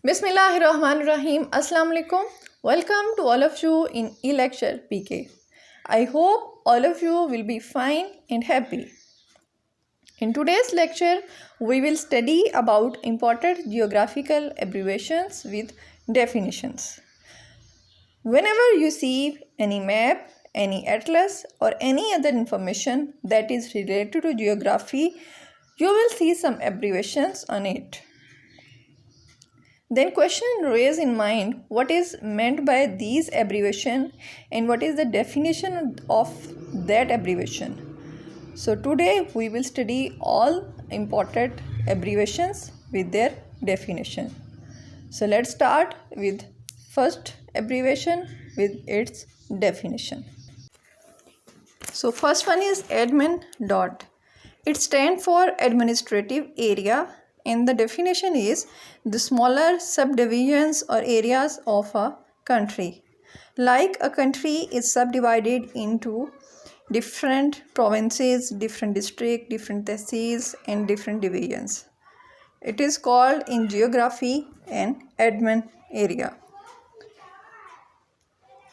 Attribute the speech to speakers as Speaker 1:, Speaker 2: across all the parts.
Speaker 1: Bismillahirrahmanirrahim. Assalamu alaikum. Welcome to all of you in e-lecture PK. I hope all of you will be fine and happy. In today's lecture, we will study about important geographical abbreviations with definitions. Whenever you see any map, any atlas or any other information that is related to geography, you will see some abbreviations on it. Then question raise in mind what is meant by these abbreviation and what is the definition of that abbreviation. So today we will study all important abbreviations with their definition. So let's start with first abbreviation with its definition. So first one is admin dot. It stands for administrative area. And the definition is the smaller subdivisions or areas of a country. Like a country is subdivided into different provinces, different districts, different tehsils and different divisions. It is called in geography an admin area.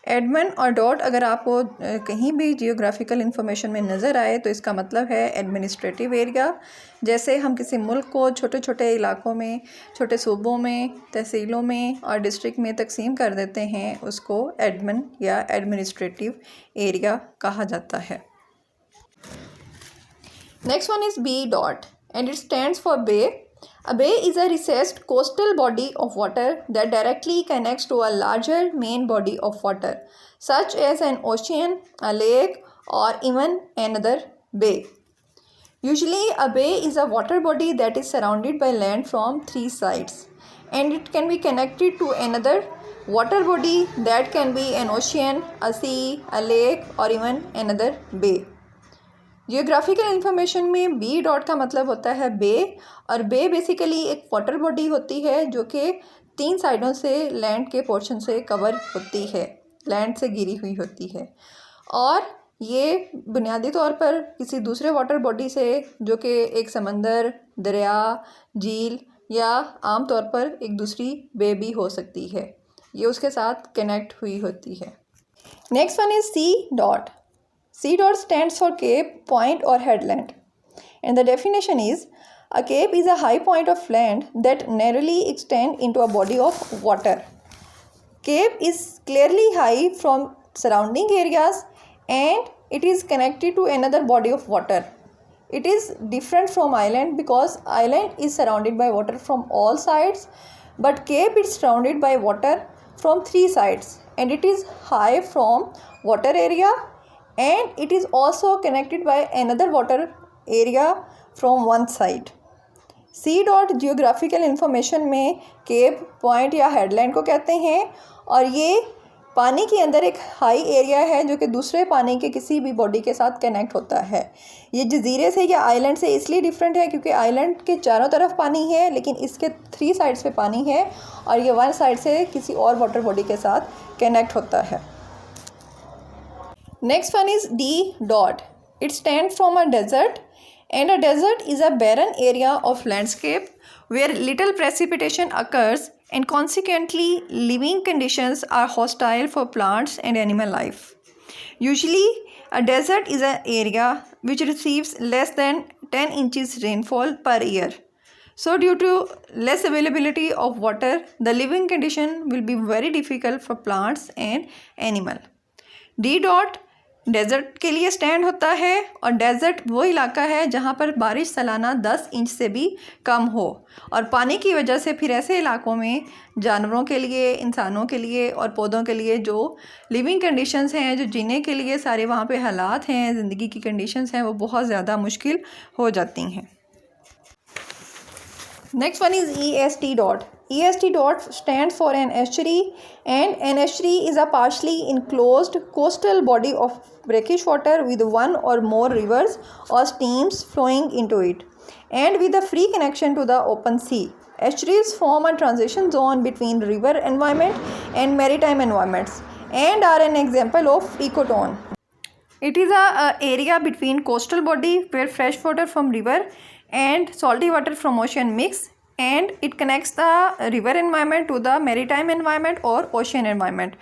Speaker 1: Admin और dot अगर आपको कहीं भी geographical information में नज़र आए तो इसका मतलब है एडमिनिस्ट्रेटिव एरिया। जैसे हम किसी मुल्क को छोटे छोटे इलाकों में, छोटे सूबों में, तहसीलों में और डिस्ट्रिक्ट में तकसीम कर देते हैं, उसको एडमिन या एडमिनिस्ट्रेटिव एरिया कहा जाता है। Next one is B dot and it stands for bay. A bay is a recessed coastal body of water that directly connects to a larger main body of water, such as an ocean, a lake, or even another bay. Usually, a bay is a water body that is surrounded by land from three sides, and it can be connected to another water body that can be an ocean, a sea, a lake, or even another bay. Geographical information में B dot का मतलब होता है बे, और बे basically एक water body होती है जो कि तीन साइडों से लैंड के पोर्शन से कवर होती है, लैंड से घिरी हुई होती है, और ये बुनियादी तौर पर किसी दूसरे वाटर बॉडी से जो कि एक समंदर, दरिया, झील या आम तौर पर एक दूसरी बे भी हो सकती है, ये उसके साथ कनेक्ट हुई होती है। Next one is C dot. C dot stands for cape, point or headland, and the definition is a cape is a high point of land that narrowly extend into a body of water. Cape is clearly high from surrounding areas and it is connected to another body of water. It is different from island because island is surrounded by water from all sides, but cape is surrounded by water from three sides and it is high from water area and it is also connected by another water area from one side. C dot geographical information में cap, point या headland को कहते हैं, और ये पानी के अंदर एक हाई एरिया है जो कि दूसरे पानी के किसी भी बॉडी के साथ कनेक्ट होता है। ये जजीरे से या आइलैंड से इसलिए डिफरेंट है क्योंकि आइलैंड के चारों तरफ पानी है लेकिन इसके थ्री साइड्स पे पानी है, और ये वन साइड से किसी और वाटर बॉडी के साथ कनेक्ट होता है। Next one is D dot. It stands from a desert, and a desert is a barren area of landscape where little precipitation occurs and consequently living conditions are hostile for plants and animal life. Usually, a desert is an area which receives less than 10 inches rainfall per year. So due to less availability of water, the living condition will be very difficult for plants and animal. D dot desert के लिए stand होता है, और dessert वो इलाका है जहाँ पर बारिश सालाना 10 इंच से भी कम हो, और पानी की वजह से फिर ऐसे इलाकों में जानवरों के लिए, इंसानों के लिए और पौधों के लिए जो लिविंग कंडीशंस हैं, जो जीने के लिए सारे वहाँ पे हालात हैं, ज़िंदगी की कंडीशंस हैं, वो बहुत ज़्यादा मुश्किल हो जाती हैं। Next one is EST dot. EST dot stands for an estuary, and an estuary is a partially enclosed coastal body of brackish water with one or more rivers or streams flowing into it, and with a free connection to the open sea. Estuaries form a transition zone between river environment and maritime environments and are an example of ecotone. It is a area between coastal body where fresh water from river and salty water from ocean mix and it connects the river environment to the maritime environment or ocean environment.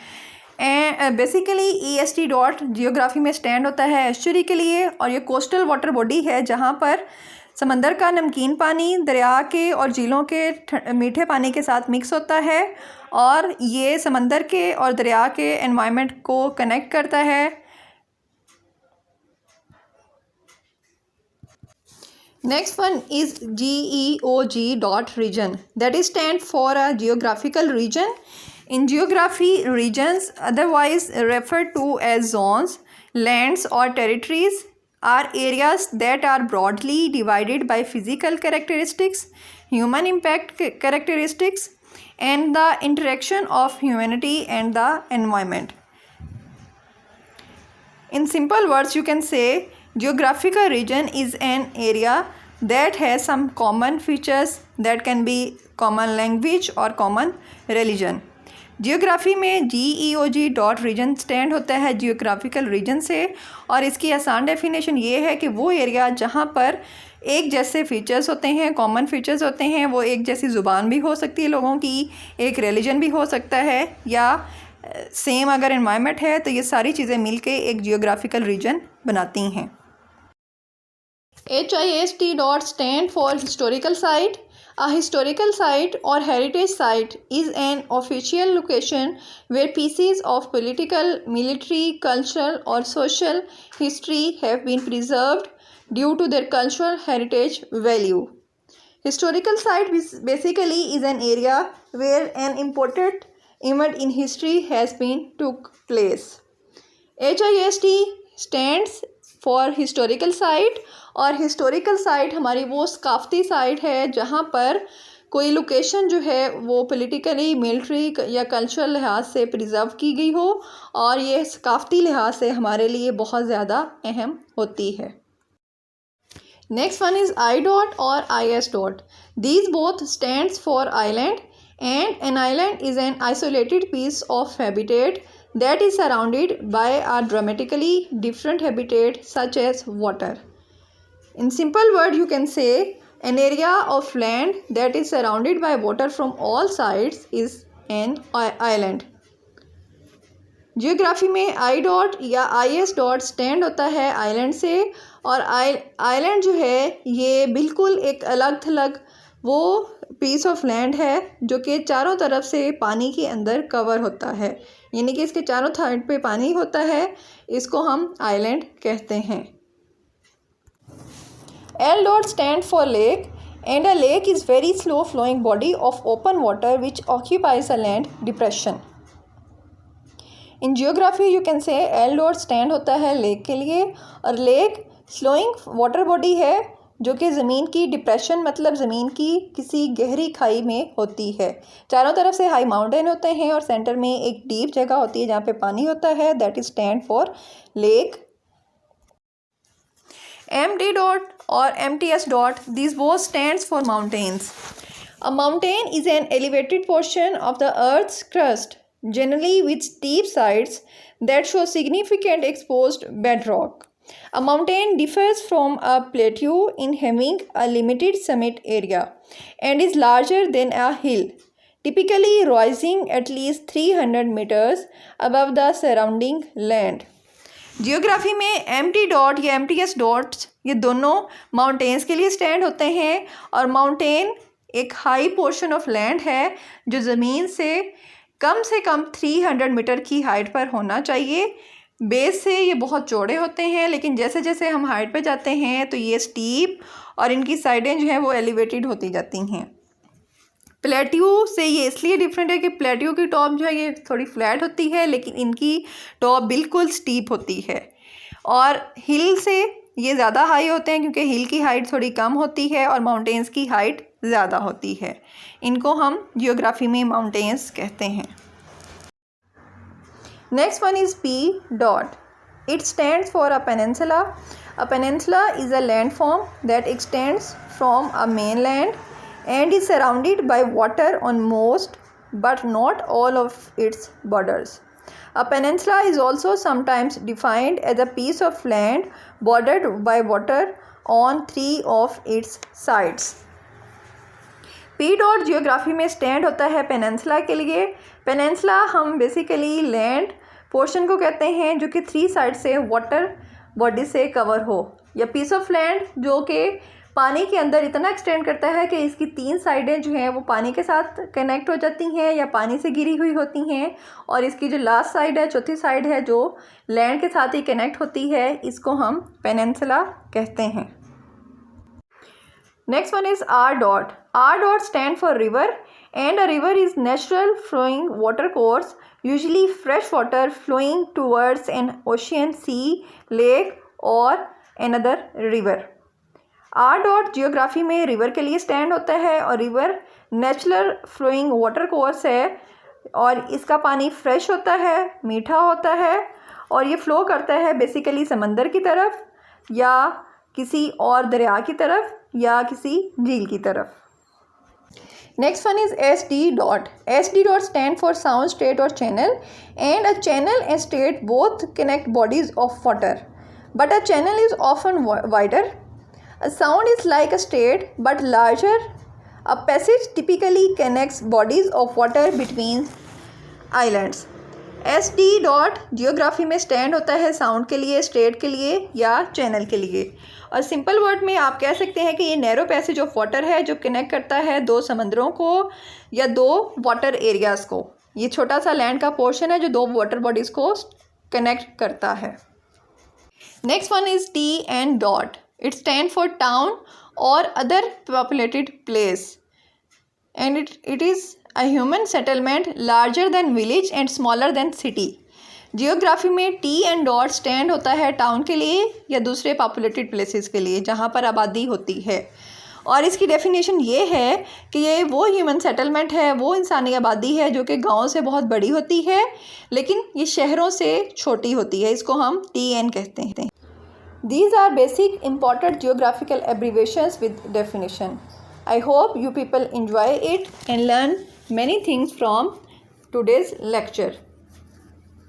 Speaker 1: And basically EST dot geography में stand होता है estuary के लिए, और ये coastal water body है जहाँ पर समंदर का नमकीन पानी दरिया के और झीलों के मीठे पानी के साथ मिक्स होता है, और ये समंदर के और दरिया के एनवायरनमेंट को कनेक्ट करता है. Next one is GEOG dot region, that is stand for a geographical region. In geography, regions, otherwise referred to as zones, lands or territories, are areas that are broadly divided by physical characteristics, human impact characteristics, and the interaction of humanity and the environment. In simple words, you can say geographical region is an area that has some common features, that can be common language or common religion. Geography में GEOG dot reason stand होता है geographical region से, और इसकी आसान definition ये है कि वो एरिया जहाँ पर एक जैसे फीचर्स होते हैं, कॉमन फीचर्स होते हैं, वो एक जैसी ज़ुबान भी हो सकती है लोगों की, एक रिलीजन भी हो सकता है, या सेम अगर एनवायरनमेंट है, तो ये सारी चीज़ें मिलके एक जियोग्राफिकल रीजन बनाती हैं. HIST dot stand for historical site. A historical site or heritage site is an official location where pieces of political, military, cultural or social history have been preserved due to their cultural heritage value. Historical site basically is an area where an important event in history has been took place. HIST stands for historical site, और historical site हमारी वो सकाफ़ती site है जहाँ पर कोई location जो है वो पॉलिटिकली, मिलिट्री या कल्चरल लिहाज से प्रिजर्व की गई हो, और ये सकाफ़ती लिहाज से हमारे लिए बहुत ज़्यादा अहम होती है. Next one is I dot और IS dot. These both stands for island, and an island is an isolated piece of habitat that is surrounded by a dramatically different habitat such as water. In simple word, you can say an area of land that is surrounded by water from all sides is an island. Geography में I dot या IS dot stand होता है island से, और island जो है ये बिल्कुल एक अलग थलग वो पीस ऑफ लैंड है जो कि चारों तरफ से पानी के अंदर कवर होता है, यानी कि इसके चारों साइड पे पानी होता है, इसको हम आइलैंड कहते हैं. L dot stand for lake, and a lake is very slow flowing body of open water which occupies a land depression. In geography you can say L dot stand होता है लेक के लिए, और lake slowing water body है जो कि ज़मीन की डिप्रेशन मतलब ज़मीन की किसी गहरी खाई में होती है. चारों तरफ से हाई माउंटेन होते हैं और सेंटर में एक डीप जगह होती है जहाँ पे पानी होता है, that is stand for lake. MD dot और MTS dot, these both stands for mountains. A mountain is an elevated portion of the earth's crust, generally with steep sides that show significant exposed bedrock. A mountain differs from a plateau in having a limited summit area and is larger than a hill, typically rising at least 300 meters above the surrounding land. Geography में MT dot या MTS dots ये दोनों mountains के लिए stand होते हैं, और mountain एक हाई पोर्शन ऑफ लैंड है जो ज़मीन से कम 300 मीटर की हाइट पर होना चाहिए. बेस से ये बहुत चौड़े होते हैं, लेकिन जैसे जैसे हम हाइट पे जाते हैं तो ये स्टीप और इनकी साइडें जो हैं वो एलिवेटेड होती जाती हैं. प्लेट्यू से ये इसलिए डिफरेंट है कि प्लेट्यू की टॉप जो है ये थोड़ी फ्लैट होती है, लेकिन इनकी टॉप बिल्कुल स्टीप होती है. और हिल से ये ज़्यादा हाई होते हैं क्योंकि हिल की हाइट थोड़ी कम होती है और माउंटेन्स की हाइट ज़्यादा होती है. इनको हम जियोग्राफी में माउंटेन्स कहते हैं. Next one is P dot. It stands for a peninsula. A peninsula is a landform that extends from a mainland and is surrounded by water on most but not all of its borders. A peninsula is also sometimes defined as a piece of land bordered by water on 3 of its sides. P dot geography में stand होता है peninsula के लिए। Peninsula हम basically land portion को कहते हैं जो कि 3 साइड से वाटर बॉडी से कवर हो, या पीस ऑफ लैंड जो कि पानी के अंदर इतना एक्सटेंड करता है कि इसकी 3 साइडें जो हैं वो पानी के साथ कनेक्ट हो जाती हैं या पानी से घिरी हुई होती हैं, और इसकी जो लास्ट साइड है, चौथी साइड है, जो लैंड के साथ ही कनेक्ट होती है, इसको हम पेनिनसुला कहते हैं। Next one is R dot. R dot stand for river, and a river is natural flowing water course, usually fresh water flowing towards an ocean, sea, lake or another river. R dot geography में river के लिए stand होता है, और river natural flowing water course है, और इसका पानी फ्रेश होता है, मीठा होता है, और ये फ्लो करता है बेसिकली समंदर की तरफ या किसी और दरिया की तरफ या किसी झील की तरफ। Next one is SD dot. SD dot stand for sound, state or channel, and a channel and state both connect bodies of water, but a channel is often wider. A sound is like a state but larger. A passage typically connects bodies of water between islands. SD dot geography में stand होता है sound के लिए, state के लिए या channel के लिए, और सिंपल वर्ड में आप कह सकते हैं कि ये नैरो पैसेज ऑफ वाटर है जो कनेक्ट करता है 2 समंदरों को या 2 वाटर एरियाज़ को। ये छोटा सा लैंड का पोर्शन है जो 2 वाटर बॉडीज़ को कनेक्ट करता है। Next one is T and dot. It stand for town और other populated place, and it is a human settlement larger than village and smaller than city. Geography में T and dot stand होता है town के लिए या दूसरे populated places के लिए जहाँ पर आबादी होती है, और इसकी डेफिनेशन ये है कि ये वो ह्यूमन सेटलमेंट है, वो इंसानी आबादी है जो कि गाँव से बहुत बड़ी होती है लेकिन ये शहरों से छोटी होती है, इसको हम टी एन कहते हैं। These are basic important geographical abbreviations with definition. I hope you people enjoy it and learn many things from today's lecture.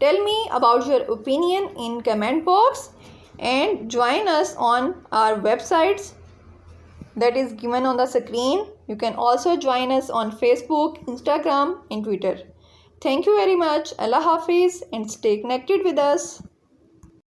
Speaker 1: Tell me about your opinion in comment box and join us on our websites that is given on the screen. You can also join us on Facebook, Instagram and Twitter. Thank you very much. Allah Hafiz and stay connected with us.